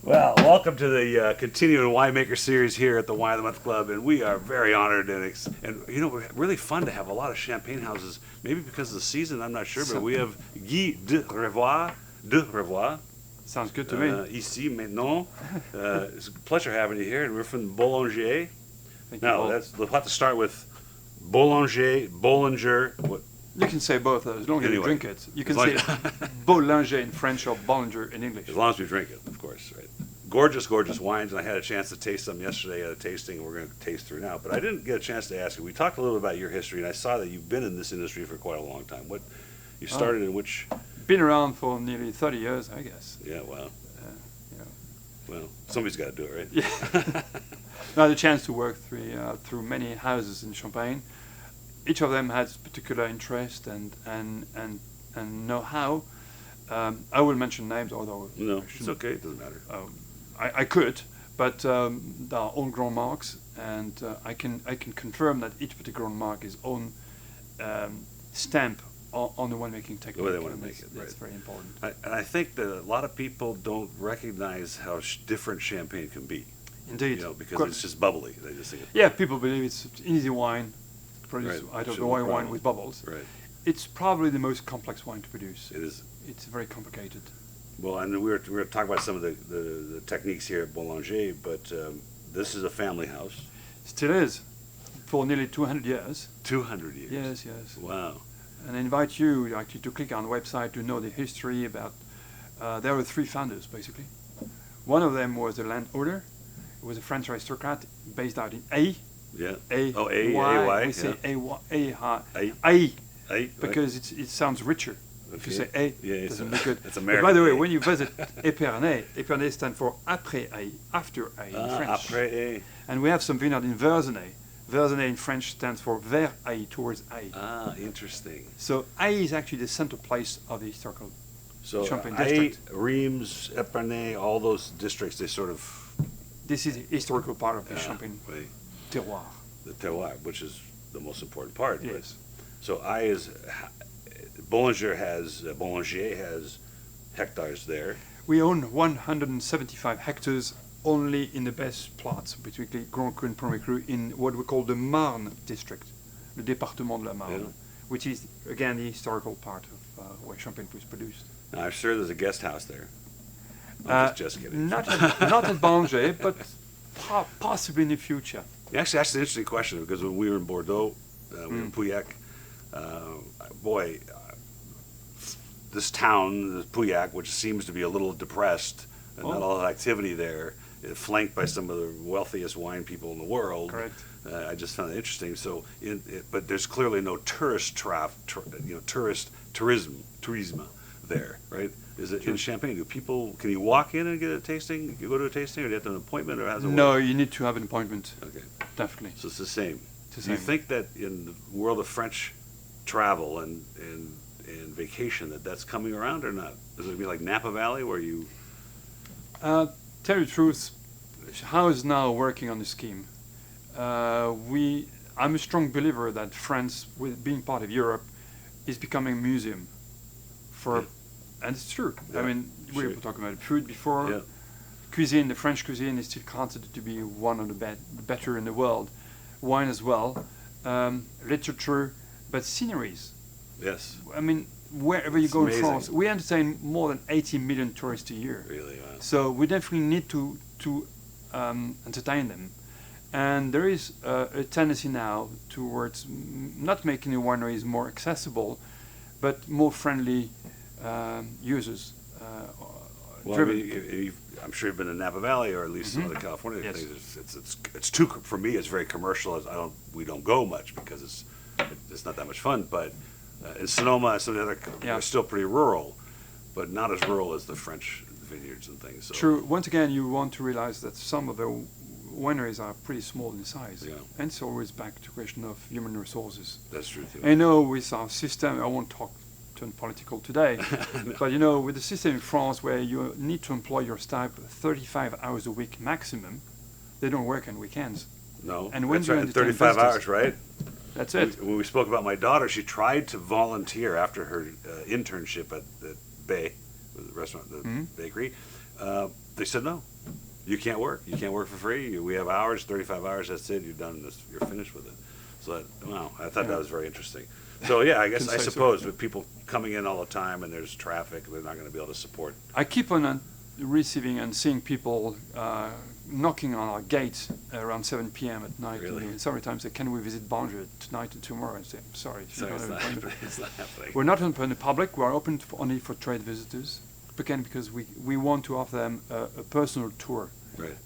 Well, welcome to the continuing winemaker series here at the Wine of the Month Club, and we are very honored and we're really fun to have a lot of champagne houses. Maybe because of the season, I'm not sure, but we have Guy de Rivoire. Sounds good to me. Ici maintenant. It's a pleasure having you here, and we're from Bollinger. Thank Now, you. we'll have to start with Bollinger. What? You can say both as long as you Anyway, drink it. You can as say long Bollinger in French or Bollinger in English. As long as we drink it, of course, right? Gorgeous, gorgeous wines, and I had a chance to taste them yesterday at a tasting, and we're going to taste through now. But I didn't get a chance to ask you. We talked a little about your history, and I saw that you've been in this industry for quite a long time. What you started in which? Been around for nearly 30 years, I guess. Yeah, wow. You know. Well, somebody's got to do it, right? Yeah. I had a chance to work through many houses in Champagne. Each of them has particular interest and know-how. I will mention names, although No, it's okay. It doesn't matter. I could, but there are own grand marks, and I can confirm that each particular mark is own stamp on the winemaking technique. The way they want to make it, That's right. very important. And I think that a lot of people don't recognize how different champagne can be. Indeed. You know, because it's just bubbly. They just think Yeah, people believe it's easy wine, produced Right. out of Shouldn't the be a wine problem. with bubbles. Right. It's probably the most complex wine to produce. It is. It's very complicated. Well, and we were talking about some of the techniques here at Bollinger, but this is a family house. Still is, for nearly 200 years. 200 years. Yes. Wow. And I invite you actually to click on the website to know the history about. There were three founders basically. One of them was the landowner. He was a French aristocrat based out in A. Yeah. A. Oh, A, Y. A-Y, We say yeah. A Right. because it sounds richer. If you say A, Yeah, it doesn't look good. It's But American. by the way, A. when you visit Épernay stands for après A, after A in French. Après A. And we have some vineyard in Verzenay. Verzenay in French stands for vers A, towards A. Ah, interesting. So A is actually the center place of the historical So Champagne A, district. Reims, Epernay, all those districts, they sort of This is the historical part of the Champagne right, terroir. the terroir, which is the most important part. but- Yes. So I is Bollinger has hectares there. We own 175 hectares only in the best plots, between Grand Cru and Premier Cru, in what we call the Marne district, le département de la Marne, Yeah. which is again the historical part of where Champagne was produced. Now, I'm sure there's a guest house there. I'm just kidding. Not at Bollinger, but possibly in the future. Actually, that's an interesting question because when we were in Bordeaux, we were in Pauillac, this town, Pauillac, which seems to be a little depressed and not a lot of activity there, flanked by some of the wealthiest wine people in the world. Correct. I just found it interesting. So, but there's clearly no tourist tourism there, right? Is it in Champagne? Can you walk in and get a tasting? You go to a tasting, or do you have to have an appointment, or how's it No, work? you need to have an appointment, Okay. definitely. So it's the same. It's the Do you same. think that in the world of French travel and vacation that's coming around or not? Is it be like Napa Valley where you? Tell you the truth, how is now working on the scheme? I'm a strong believer that France, with being part of Europe, is becoming a museum for, and it's true. Yeah, I mean, we sure. were talking about food before. Yeah. Cuisine, the French cuisine is still considered to be one of the better in the world. Wine as well, literature, but sceneries. Yes. I mean, wherever you It's go amazing. in France, we entertain more than 80 million tourists a year. Really. So we definitely need to entertain them. And there is a tendency now towards not making the wineries more accessible, but more friendly users. Well, I driven. mean, I'm sure you've been in Napa Valley or at least some of the California Yes. things. It's too for me. It's very commercial. We don't go much because it's not that much fun. But in Sonoma, some of the other Yeah. are still pretty rural, but not as rural as the French vineyards and things. So. True. Once again, you want to realize that some of the wineries are pretty small in size. Yeah. And it's always back to the question of human resources. That's true too. I know with our system, I won't turn political today, but you know, with the system in France where you need to employ your staff 35 hours a week maximum, they don't work on weekends. No, And when that's you right. entertain 35 visitors- hours, right? That's it. When we spoke about my daughter, she tried to volunteer after her internship at Bay, the restaurant, the Mhm. bakery. They said no. You can't work. You can't work for free. We have hours, 35 hours. That's it. You're done. You're finished with it. So wow, I thought that was very interesting. So yeah, I guess I suppose with people coming in all the time and there's traffic, they're not going to be able to support. I keep on receiving and seeing people knocking on our gate around 7 p.m. at night. Really? And several times say, "Can we visit Bollinger tonight and tomorrow?" I say, "I'm sorry, if you So don't it's have not, an appointment." it's not happening. We're not open to the public. We're open only for trade visitors. Again, because we want to offer them a personal tour, Right.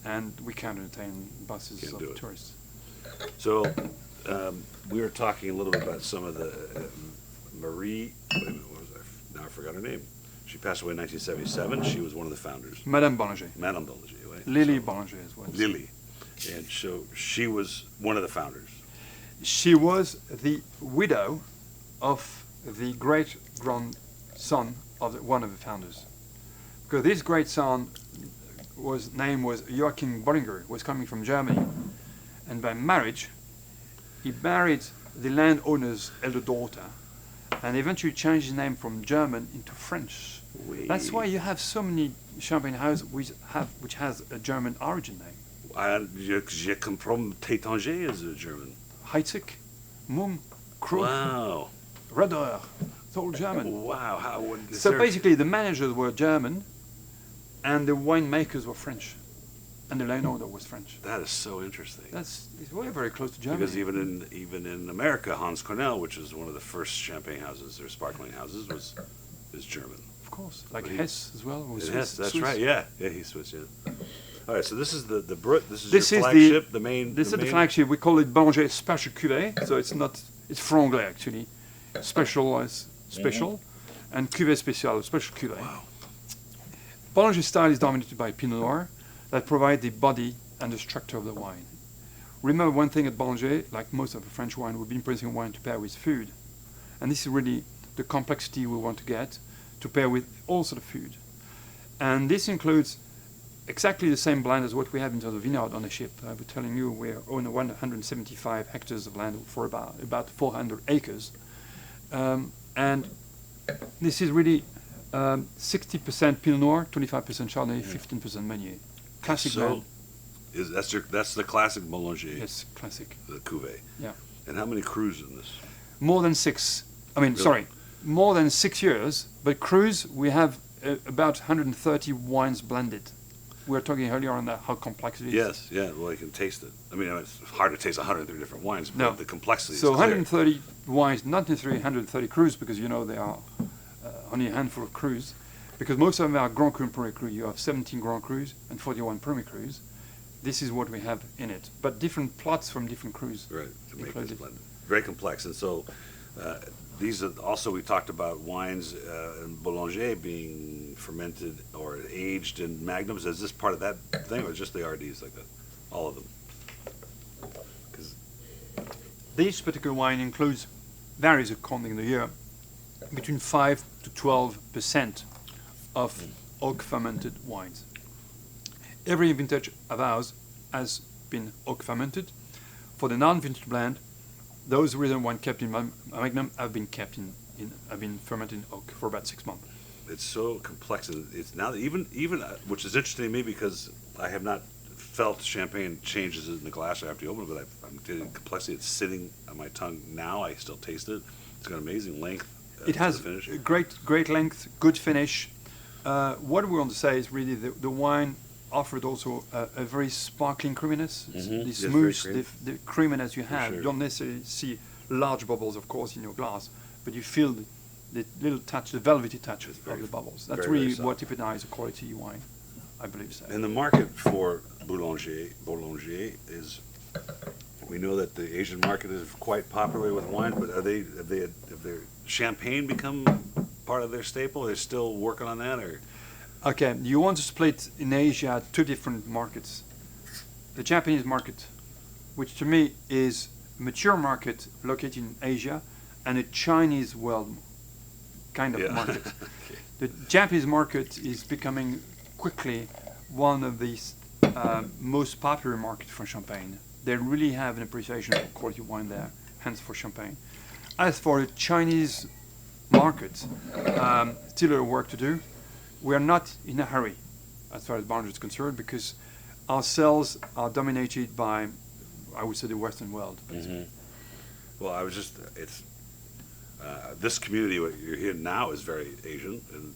and we can't entertain buses Can't do of it. tourists. So we were talking a little bit about some of the Marie. Wait a minute, what was I? Now I forgot her name. She passed away in 1977. She was one of the founders. Madame Bollinger. Madame Bollinger, right? Lily Bollinger as well. Lily. And so she was one of the founders. She was the widow of the great grandson of one of the founders. Because this great son name was Joachim Bollinger, was coming from Germany, and by marriage he married the landowner's elder daughter, and eventually changed his name from German into French. Oui. That's why you have so many champagne houses which has a German origin name. Je comprends Tétanger is a German. Heitzig, Mumm, Krug, Wow. Redder, it's all German. Wow. How, is So there- basically the managers were German and the winemakers were French. And the landowner was French. That is so interesting. It's very, very close to Germany. Because even in America, Hans Cornell, which is one of the first champagne houses or sparkling houses, is German. Of course, like But he- Hess as well. Was Hess, that's Swiss. right. Yeah, he's Swiss. Yeah. All right. So this is the Brut. This is This your is flagship. The main. This is the main- flagship. We call it Bollinger Special Cuvée. So it's franglais actually. Special is special, and Cuvée Spéciale, special cuvée. Wow. Bollinger style is dominated by Pinot Noir that provide the body and the structure of the wine. Remember one thing at Bollinger, like most of the French wine, we've been producing wine to pair with food. And this is really the complexity we want to get to pair with all sort of food. And this includes exactly the same blend as what we have in terms of vineyard ownership. I was telling you we own 175 hectares of land for about 400 acres. And this is really 60% Pinot Noir, 25% Chardonnay, 15% Meunier. Classic blend. That's the classic Bollinger. Yes, classic. The cuvée. Yeah. And how many crews in this? More than 6. I mean, Really? sorry, more than 6 years. But cruise, we have about 130 wines blended. We were talking earlier on that how complex it is. Yes. Yeah. Well, you can taste it. I mean, it's hard to taste 103 different wines, but No. the complexity So is clear. 130 wines, not necessarily 130 crues, because you know there are only a handful of crues, because most of them are Grand Cru and Premier Cru. You have 17 Grand Crus and 41 Premier Crus. This is what we have in it, but different plots from different crus. Right, to make this included. blend. Very complex. And so these are also, we talked about wines in Bollinger being fermented or aged in magnums. Is this part of that thing or just the RDs like that? All of them? 'Cause- This particular wine varies according to the year, between 5 to 12% of oak fermented wines. Every vintage of ours has been oak fermented. For the non-vintage blend, those recent wines kept in Magnum have been fermented in oak for about 6 months. it's so complex, and it's now even which is interesting to me because I have not felt champagne changes in the glass after you open it, but I'm getting complexity. It's sitting on my tongue now. I still taste it. It's got amazing length. It to has the finish. a great length, good finish. What we want to say is really the wine offered also a very sparkling creaminess. It's Mhm. the Yes, very smooth, creamy. the creaminess you have. sure. You don't necessarily see large bubbles, of course, in your glass, but you feel the little touch, the velvety touch of very- the bubbles. That's very, very really soft. what typifies a quality wine, I believe so. And the market for Bollinger is, we know that the Asian market is quite popular with wine, but have their champagne become part of their staple? They're still working on that, or? Okay, you want to split in Asia two different markets. The Japanese market, which to me is a mature market located in Asia, and a Chinese world kind of Yeah. market. Okay. The Japanese market is becoming quickly one of the most popular markets for champagne. They really have an appreciation for quality wine there, hence for champagne. As for the Chinese market. Still a work to do. We are not in a hurry as far as Bollinger is concerned because our sales are dominated by, I would say, the Western world. Well, I was just, it's, this community, what you're hearing now is very Asian, and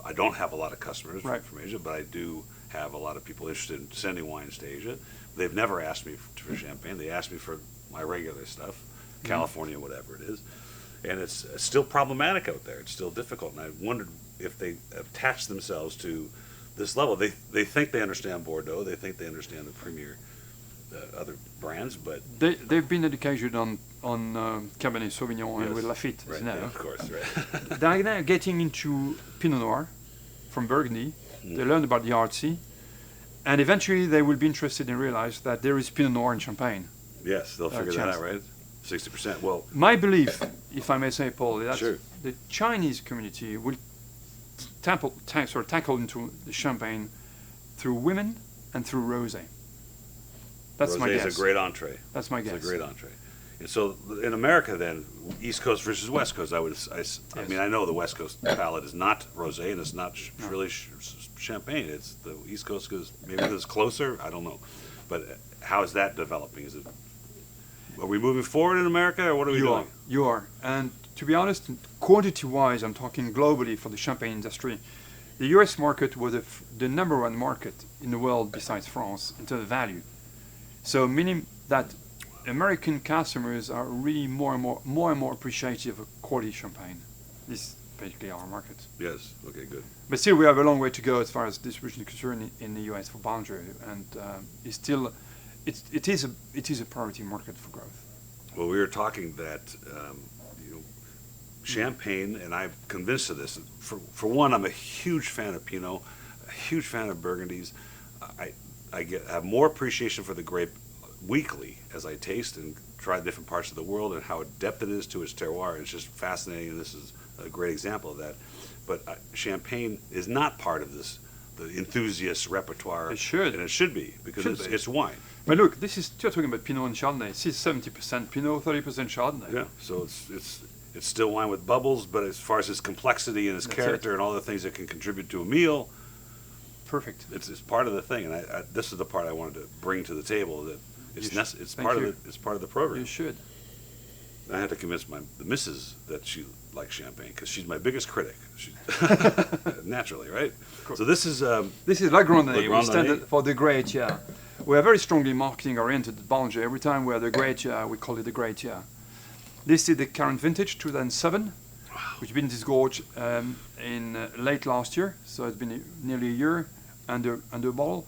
I don't have a lot of customers from Asia, but I do have a lot of people interested in sending wines to Asia. They've never asked me for champagne. They ask me for my regular stuff, California, whatever it is. And it's still problematic out there. It's still difficult. And I wondered if they attach themselves to this level. They think they understand Bordeaux. They think they understand the premier other brands, but they've been educated on Cabernet Sauvignon and with Lafite, right, now. Yeah, of course, right. They're now getting into Pinot Noir from Burgundy. They learn about the artsy, and eventually they will be interested and realize that there is Pinot Noir in Champagne. Yes, they'll figure that out, right? 60%. Well, my belief, if I may say, Paul, is that sure. the Chinese community will tackle into the Champagne through women and through rosé. That's my guess. Rosé is a great entree. That's my guess. It's a great entree. And so in America, then, East Coast versus West Coast, I mean, I know the West Coast palate is not rosé and it's not really champagne. It's the East Coast because maybe it's closer. I don't know. But how is that developing? Are we moving forward in America, or what are we doing? You are. And to be honest, quantity-wise, I'm talking globally for the champagne industry. The U.S. market was the number one market in the world besides France in terms of value. So meaning that American customers are really more and more appreciative of quality champagne. This is basically our market. Yes. Okay. Good. But still, we have a long way to go as far as distribution is concerned in the U.S. for Bollinger, and it's still, it is a priority market for growth. Well, we were talking that champagne, and I'm convinced of this. For one, I'm a huge fan of Pinot, a huge fan of Burgundies. I have more appreciation for the grape weekly as I taste and try different parts of the world and how adept it is to its terroir. It's just fascinating, and this is a great example of that. But champagne is not part of the enthusiast repertoire. It should. And it should be, because it's wine. But look, you're talking about Pinot and Chardonnay. This is 70% Pinot, 30% Chardonnay. Yeah, so it's still wine with bubbles, but as far as its complexity and its character and all the things that can contribute to a meal, perfect. It's part of the thing, and this is the part I wanted to bring to the table. That it's part of the program. You should. I had to convince the missus that she likes champagne because she's my biggest critic. Naturally, right? So this is La Grande. We stand for the great year. We are very strongly marketing oriented at Bollinger. Every time we are the great year, we call it the great year. This is the current vintage, 2007, which has been disgorged in late last year. So it's been nearly a year under a bottle.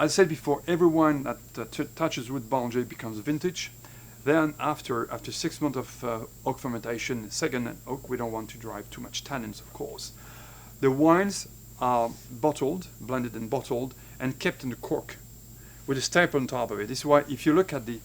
As I said before, every wine that touches with Bollinger becomes vintage. Then after 6 months of oak fermentation, second oak, we don't want to drive too much tannins, of course. The wines are blended and bottled, and kept in the cork with a staple on top of it. This is why if you look at the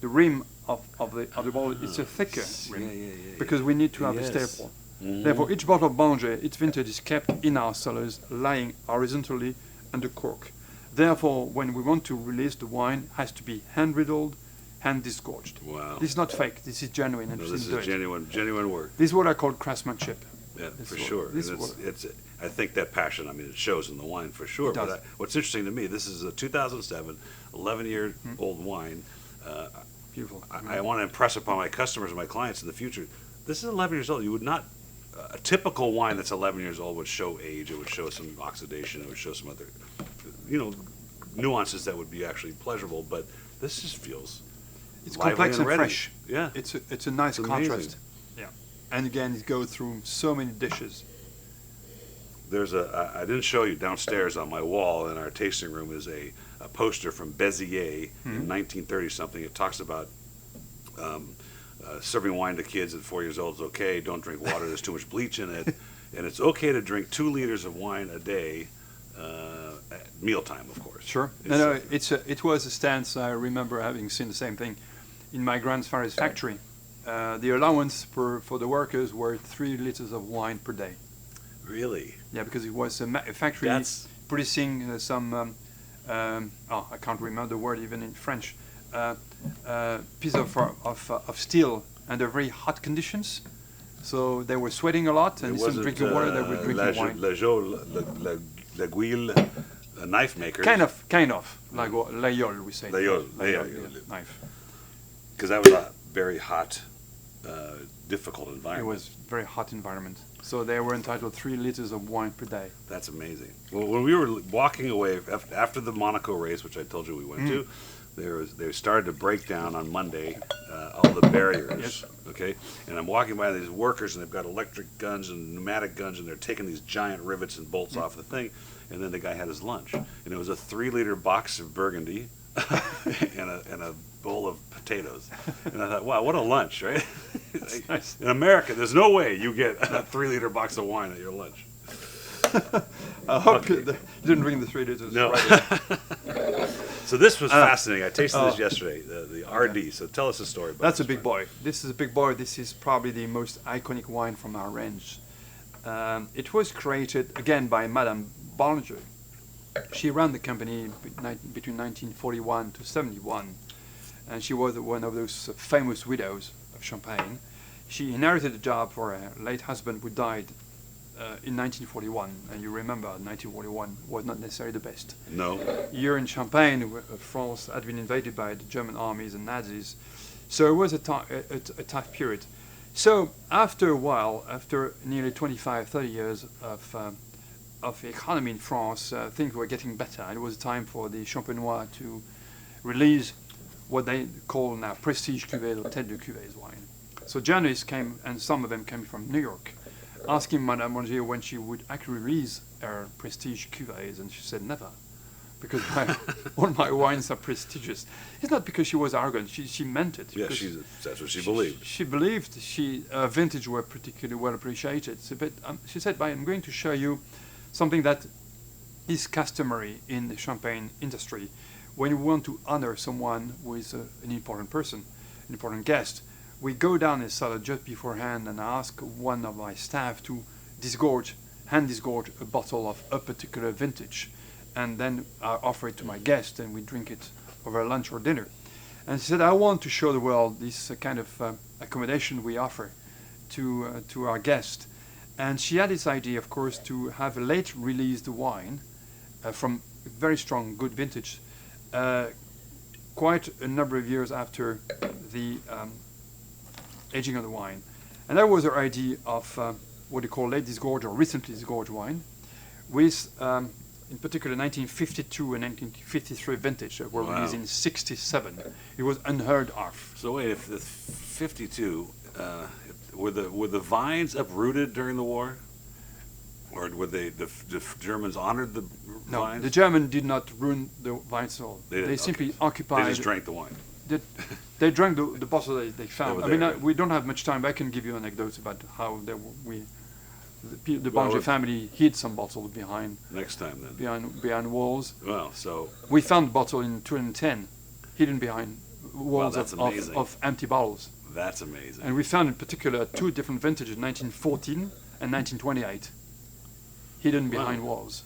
rim of the bottle, it's a thicker rim, because we need to have a staple. Mm-hmm. Therefore, each bottle of Bollinger, its vintage, is kept in our cellars, lying horizontally under cork. Therefore, when we want to release the wine, it has to be hand-riddled, hand-disgorged. Wow. This is not fake. This is genuine. No, this is genuine work. This is what I call craftsmanship. Yeah, for sure. I think that passion, I mean, it shows in the wine for sure. But what's interesting to me, this is a 2007, 11-year-old wine. Beautiful. I want to impress upon my customers and my clients in the future. This is 11 years old. You would not, a typical wine that's 11 years old would show age. It would show some oxidation. It would show some other, nuances that would be actually pleasurable. But this just feels complex and ready. Fresh. Yeah, it's a nice contrast. Yeah, and again, it goes through so many dishes. There's I didn't show you downstairs on my wall in our tasting room is a poster from Béziers in 1930 something. It talks about serving wine to kids at 4 years old is okay. Don't drink water. There's too much bleach in it, and it's okay to drink 2 liters of wine a day at mealtime, of course. Sure. It was a stance. I remember having seen the same thing in my grandfather's factory. The allowance for the workers were 3 liters of wine per day. Really? Yeah, because it was a factory producing some, I can't remember the word even in French, piece of steel under very hot conditions. So they were sweating a lot, and It instead of wasn't drinking water, they were drinking wine. L'Aiguille, a knife maker. Kind of, like l'Aïeul, we say. L'Aïeul, Yeah, yeah. knife. Because that was a very hot, difficult It environment. was very hot environment. So they were entitled 3 liters of wine per day. That's amazing. Well, when we were walking away after the Monaco race, which I told you we went to, they started to break down on Monday all the barriers. Yes. Okay, and I'm walking by these workers, and they've got electric guns and pneumatic guns, and they're taking these giant rivets and bolts off the thing. And then the guy had his lunch, and it was a 3-liter box of Burgundy and a bowl of potatoes. And I thought, wow, what a lunch, right? Like, Nice. in America, there's no way you get a 3-liter box of wine at your lunch. I hope you didn't drink the 3 liters. No. Right. So this was fascinating. I tasted this yesterday, the RD. So tell us a story about That's a this big boy. This is a big boy. This is probably the most iconic wine from our range. It was created, again, by Madame Bollinger. She ran the company between 1941 to 71, and she was one of those famous widows of Champagne. She inherited the job for her late husband, who died in 1941, and you remember 1941 was not necessarily the best No. year in Champagne. France had been invaded by the German armies and Nazis, so it was a tough period. So after a while, after nearly 25-30 years of economy in France, things were getting better, and it was time for the Champenois to release what they call now prestige cuvées or tête de cuvées wine. So journalists came, and some of them came from New York, asking Madame Bollinger when she would actually release her prestige cuvées, and she said never, because all my wines are prestigious. It's not because she was arrogant; she meant it. Yeah, that's what she believed. She believed vintage were particularly well appreciated. So, but she said, "I'm going to show you something that is customary in the champagne industry. When you want to honor someone who is an important person, an important guest, we go down a cellar just beforehand and ask one of my staff to hand disgorge a bottle of a particular vintage, and then I offer it to my guest, and we drink it over lunch or dinner." And she said, "I want to show the world this kind of accommodation we offer to our guest." And she had this idea, of course, to have a late released wine from very strong, good vintage, quite a number of years after the aging of the wine. And that was her idea of what they call late disgorged or recently disgorged wine, with, in particular, 1952 and 1953 vintage that were released in 67. It was unheard of. So wait, if the 52, were the vines uprooted during the war, or were the Germans honored the vines? No, the Germans did not ruin the vines at all. They simply occupied. They just drank the wine. They drank the bottle they found. They were there, we don't have much time, but I can give you anecdotes about how the Bollinger family hid some bottles behind Next time then. behind walls. Well, so We found the bottle in 2010, hidden behind walls that's amazing. of empty bottles. That's amazing. And we found in particular 2 different vintages, 1914 and 1928, hidden behind walls.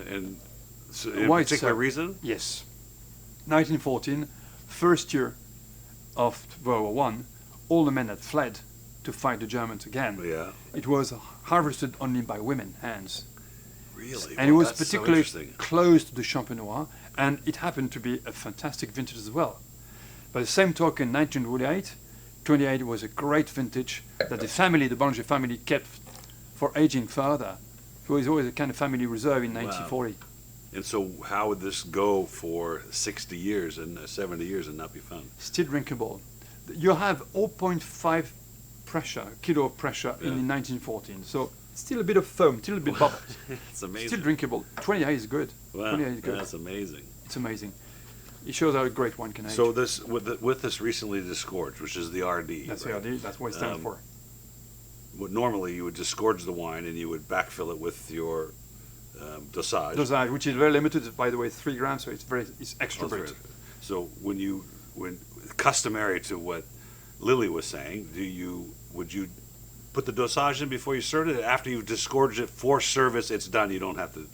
And so, in Why particular so? reason? Yes. 1914, first year of World War I, all the men had fled to fight the Germans again. Yeah. It was harvested only by women hands. Really? And it was that's so particularly interesting. close to the Champenois, and it happened to be a fantastic vintage as well. By the same token, 1928, 28 was a great vintage that the Bollinger family kept for aging further. It was always a kind of family reserve in 1940. And so how would this go for 60 years and 70 years and not be found? Still drinkable. You have 0.5 kilo of pressure in 1914, so still a bit of foam, still a bit bubble. It's amazing. Still drinkable. 28 is good. Wow, 28 is good. that's amazing. It's amazing. It shows how great one can age. So this with this recently disgorged, which is the RD. That's right? the RD. That's what it stands for. Normally you would disgorge the wine and you would backfill it with your dosage. Dosage, which is very limited, by the way, 3 grams, so it's extra Oh, great. so when customary to what Lily was saying, would you put the dosage in before you served it? After you've disgorged it for service, it's done. You don't have to.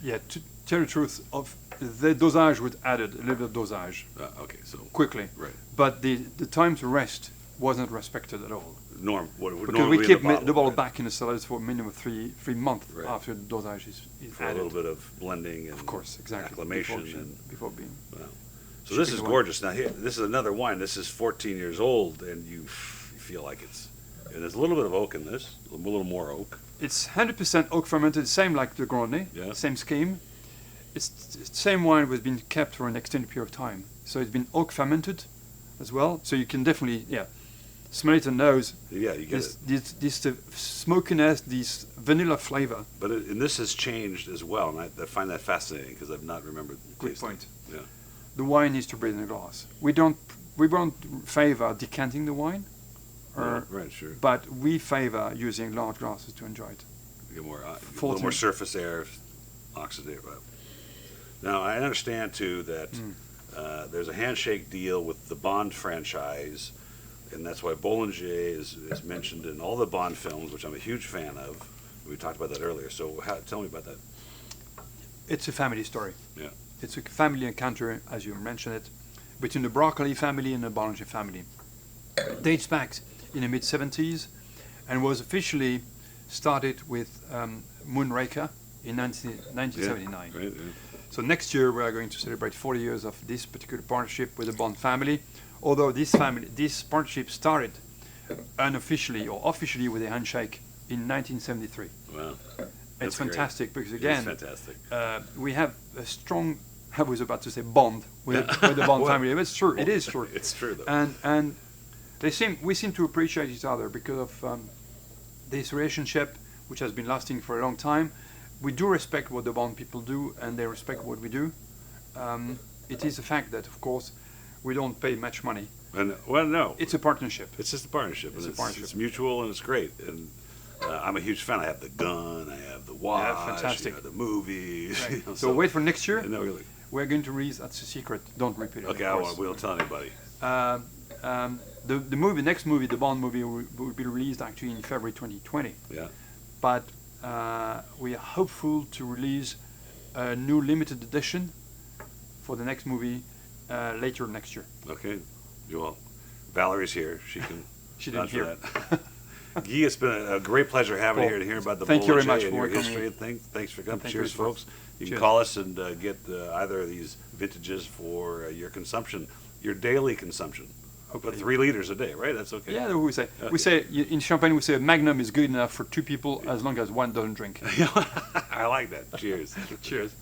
Yeah, to tell the truth, of the dosage was added, a little bit of dosage, Okay, so quickly. right. But the time to rest wasn't respected at all. norm. What would Because normally we be in keep the bottle, the bottle right? back in the cellars for a minimum of three months Right. after the dosage is For a added. little bit of blending and Of course, exactly. acclimation Before, and before being. wow. So this shipping is the wine. gorgeous. Now here, this is another wine. This is 14 years old, and you feel like and there's a little bit of oak in this, a little more oak. It's 100% oak fermented, same like the Grande, Yeah. same scheme. It's the same wine was been kept for an extended period of time. So it's been oak fermented as well. So you can definitely, smell it and nose. Yeah, you get it. This smokiness, this vanilla flavor. But and this has changed as well, and I find that fascinating because I've not remembered. Good tasting point. it. Yeah. The wine needs to breathe in a glass. We don't favor decanting the wine, Right, sure. but we favor using large glasses to enjoy it. Get more, a little 14. more surface air, oxidate. Now I understand too that there's a handshake deal with the Bond franchise, and that's why Bollinger is mentioned in all the Bond films, which I'm a huge fan of. We talked about that earlier. So tell me about that. It's a family story. Yeah. It's a family encounter, as you mentioned it, between the Broccoli family and the Bollinger family. It dates back in the mid-70s and was officially started with Moonraker in 1979. Right. Yeah. So next year we are going to celebrate 40 years of this particular partnership with the Bond family, although this partnership started unofficially or officially with a handshake in 1973. Wow. It's That's great. fantastic because It is again, fantastic. we have a strong, I was about to say bond with the Bond Well, family. It's true. It is true. It's true though. And we seem to appreciate each other because of this relationship, which has been lasting for a long time. We do respect what the Bond people do, and they respect what we do. It is a fact that, of course, we don't pay much money. And well, no, It's a partnership. it's just a partnership. It's and a partnership. It's mutual and it's great. And I'm a huge fan. I have the gun. I have the watch. fantastic. The movies. Right. you know, So wait for next year. No, really. We're going to release. That's a secret. Don't repeat it. Okay, of course. we don't tell anybody. The next movie, the Bond movie, will be released actually in February 2020. Yeah. But we are hopeful to release a new limited edition for the next movie later next year. Okay. Well, Valerie's here. She can. She didn't vouch for hear. that. Guy, it's been a great pleasure having you Well, here to hear about the thank you very Bollinger much and for your coming. history. Thanks for coming. Thank Cheers, you. folks. You can Cheers. call us and get either of these vintages for your consumption, your daily consumption. But Hopefully. 3 liters a day, right? That's okay. Yeah, we say. Okay. We say in Champagne we say a Magnum is good enough for 2 people as long as one doesn't drink. I like that. Cheers. Cheers.